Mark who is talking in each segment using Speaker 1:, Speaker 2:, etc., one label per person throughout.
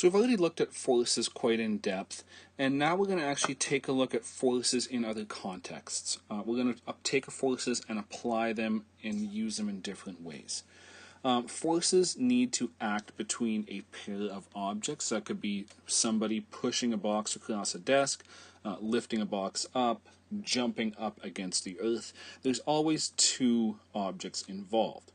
Speaker 1: So we've already looked at forces quite in depth, and now we're going to actually take a look at forces in other contexts. We're going to take forces and apply them and use them in different ways. Forces need to act between a pair of objects. That could be somebody pushing a box across a desk, lifting a box up, jumping up against the earth. There's always two objects involved.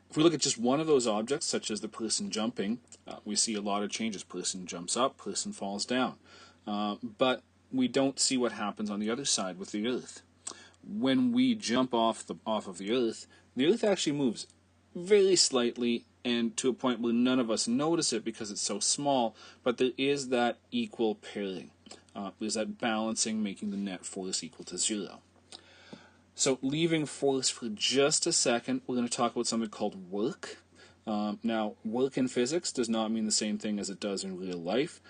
Speaker 1: If we look at just one of those objects, such as the person jumping, we see a lot of changes. Person jumps up, person falls down. But we don't see what happens on the other side with the earth. When we jump off of the earth actually moves very slightly, and to a point where none of us notice it because it's so small, but there is that equal pairing. There's that balancing, making the net force equal to 0. So leaving force for just a second, we're going to talk about something called work. Now, work in physics does not mean the same thing as it does in real life.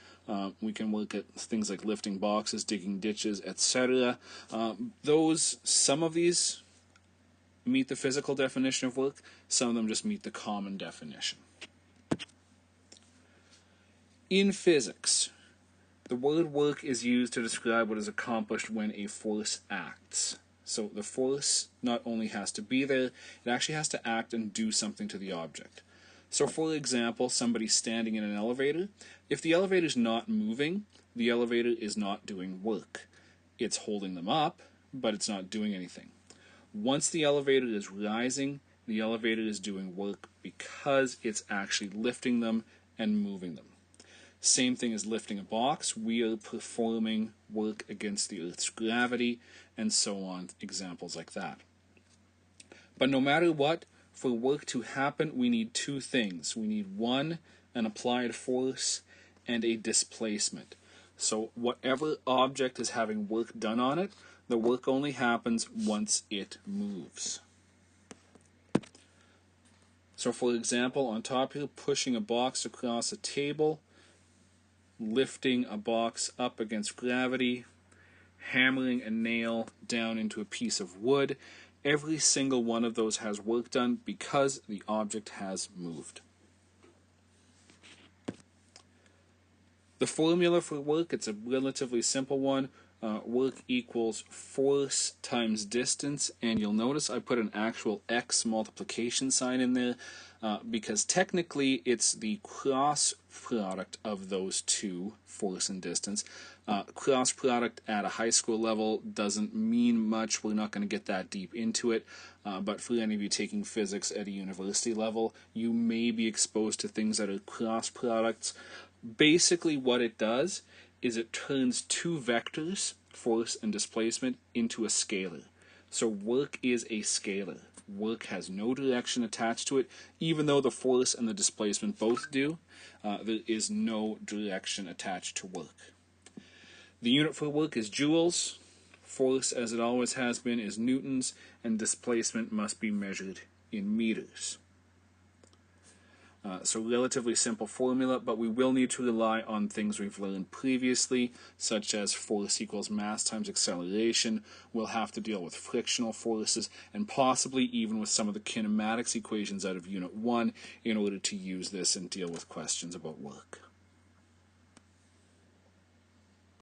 Speaker 1: We can work at things like lifting boxes, digging ditches, etc. Some of these meet the physical definition of work, some of them just meet the common definition. In physics, the word work is used to describe what is accomplished when a force acts. So the force not only has to be there, it actually has to act and do something to the object. So for example, somebody standing in an elevator, if the elevator is not moving, the elevator is not doing work. It's holding them up, but it's not doing anything. Once the elevator is rising, the elevator is doing work because it's actually lifting them and moving them. Same thing as lifting a box. We are performing work against the Earth's gravity, and so on, examples like that. But no matter what, for work to happen, we need two things. We need one, an applied force, and a displacement. So whatever object is having work done on it, the work only happens once it moves. So for example, on top here, pushing a box across a table, lifting a box up against gravity, hammering a nail down into a piece of wood. Every single one of those has work done because the object has moved. The formula for work, it's a relatively simple one. Work equals force times distance, and you'll notice I put an actual x multiplication sign in there because technically it's the cross product of those two, force and distance. Cross product at a high school level doesn't mean much. We're not going to get that deep into it, but for any of you taking physics at a university level, you may be exposed to things that are cross products. Basically what it does is it turns two vectors, force and displacement, into a scalar. So work is a scalar. Work has no direction attached to it. Even though the force and the displacement both do, there is no direction attached to work. The unit for work is joules. Force, as it always has been, is newtons, and displacement must be measured in meters. So relatively simple formula, but we will need to rely on things we've learned previously, such as force equals mass times acceleration. We'll have to deal with frictional forces, and possibly even with some of the kinematics equations out of Unit 1 in order to use this and deal with questions about work.